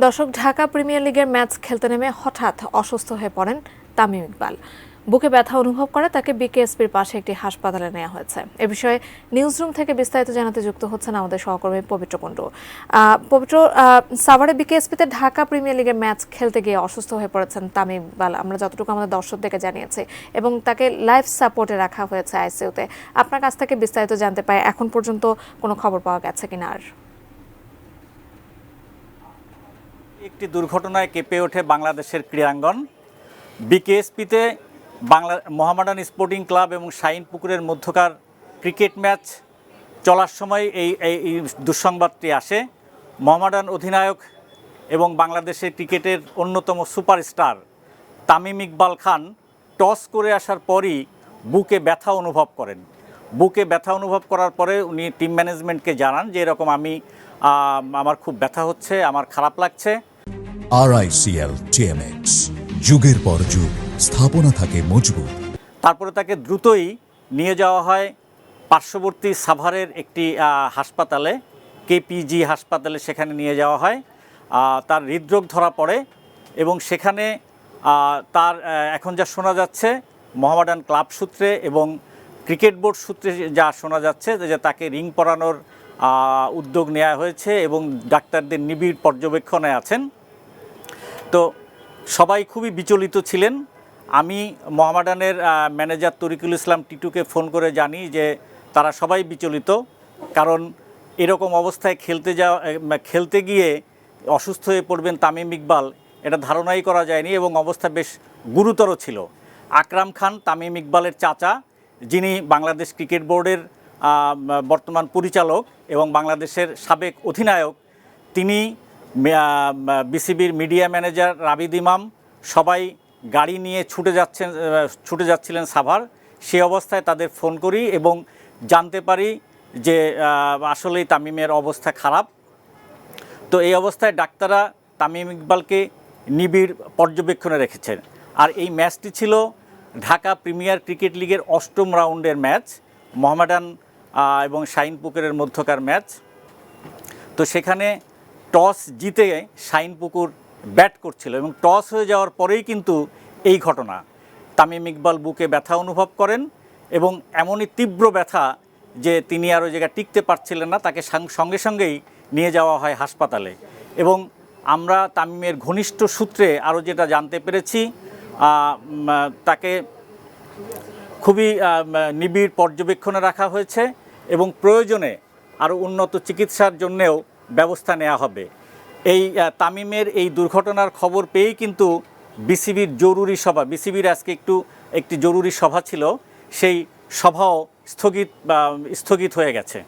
দর্শক, ঢাকা প্রিমিয়ার লিগের ম্যাচ খেলতে নেমে হঠাৎ অসুস্থ হয়ে পড়েন তামিম ইকবাল। বুকে ব্যথা অনুভব করে তাকে বিকেএসপির পাশে একটি হাসপাতালে নেওয়া হয়েছে। এ বিষয়ে নিউজরুম থেকে বিস্তারিত জানাতে যুক্ত হচ্ছেন আমাদের সহকর্মী পবিত্র কুণ্ডু। পবিত্র, সাভারে বিকেএসপিতে ঢাকা প্রিমিয়ার লিগের ম্যাচ খেলতে গিয়ে অসুস্থ হয়ে পড়েছেন তামিম ইকবাল, আমরা যতটুকু আমাদের দর্শকদেরকে জানিয়েছি, এবং তাকে লাইফ সাপোর্টে রাখা হয়েছে আইসিইউতে। আপনার কাছ থেকে বিস্তারিত জানতে পাই, এখন পর্যন্ত কোনো খবর পাওয়া গেছে কিনা? আর একটি দুর্ঘটনায় কেঁপে ওঠে বাংলাদেশের ক্রীড়াঙ্গন। বিকেএসপিতে মোহামেডান স্পোর্টিং ক্লাব এবং শাহিনপুকুরের মধ্যকার ক্রিকেট ম্যাচ চলার সময় এই দুঃসংবাদটি আসে। মোহামেডান অধিনায়ক এবং বাংলাদেশের ক্রিকেটের অন্যতম সুপারস্টার তামিম ইকবাল খান টস করে আসার পরই বুকে ব্যথা অনুভব করেন। বুকে ব্যথা অনুভব করার পরে উনি টিম ম্যানেজমেন্টকে জানান যে এরকম আমার খুব ব্যথা হচ্ছে, আমার খারাপ লাগছে। RICL TMX, যুগের পর যুগ স্থাপনা থাকে মজবুত। তারপরে তাকে দ্রুতই নিয়ে যাওয়া হয় পার্শ্ববর্তী সাভারের একটি হাসপাতালে, কেপিজি হাসপাতালে। সেখানে নিয়ে যাওয়া হয়। তার হৃদরোগ ধরা পড়ে এবং সেখানে তার এখন যা শোনা যাচ্ছে মোহামেডান ক্লাব সূত্রে এবং ক্রিকেট বোর্ড সূত্রে যা শোনা যাচ্ছে যে তাকে রিং পরানোর উদ্যোগ নেওয়া হয়েছে এবং ডাক্তারদের নিবিড় পর্যবেক্ষণে আছেন। তো সবাই খুবই বিচলিত ছিলেন। আমি মোহামেডানের ম্যানেজার তরিকুল ইসলাম টিটুকে ফোন করে জানি যে তারা সবাই বিচলিত, কারণ এরকম অবস্থায় খেলতে গিয়ে অসুস্থ হয়ে পড়বেন তামিম ইকবাল, এটা ধারণাই করা যায়নি এবং অবস্থা বেশ গুরুতর ছিল। আকরাম খান তামিম ইকবালের চাচা, যিনি বাংলাদেশ ক্রিকেট বোর্ডের বর্তমান পরিচালক এবং বাংলাদেশের সাবেক অধিনায়ক, তিনি, বিসিবির মিডিয়া ম্যানেজার রাবিদ ইমাম, সবাই গাড়ি নিয়ে ছুটে যাচ্ছিলেন সাভার। সেই অবস্থায় তাদের ফোন করি এবং জানতে পারি যে আসলেই তামিমের অবস্থা খারাপ। তো এই অবস্থায় ডাক্তাররা তামিম ইকবালকে নিবিড় পর্যবেক্ষণে রেখেছেন। আর এই ম্যাচটি ছিল ঢাকা প্রিমিয়ার ক্রিকেট লিগের ৮ম রাউন্ডের ম্যাচ, মোহামেডান এবং শাহিনপুকুরের মধ্যকার ম্যাচ। তো সেখানে টস জিতে শাহিনপুকুর ব্যাট করছিল এবং টস হয়ে যাওয়ার পরেই কিন্তু এই ঘটনা। তামিম ইকবাল বুকে ব্যথা অনুভব করেন এবং এমনই তীব্র ব্যথা যে তিনি আর ওই জায়গায় টিকতে পারছিলেন না। তাকে সঙ্গে সঙ্গেই নিয়ে যাওয়া হয় হাসপাতালে। এবং আমরা তামিমের ঘনিষ্ঠ সূত্রে আরও যেটা জানতে পেরেছি, তাকে খুবই নিবিড় পর্যবেক্ষণে রাখা হয়েছে এবং প্রয়োজনে আরও উন্নত চিকিৎসার জন্যেও ব্যবস্থা নেওয়া হবে। এই তামিমের এই দুর্ঘটনার খবর পেয়েই কিন্তু বিসিবির আজকে একটি জরুরি সভা ছিল, সেই সভাও স্থগিত হয়ে গেছে।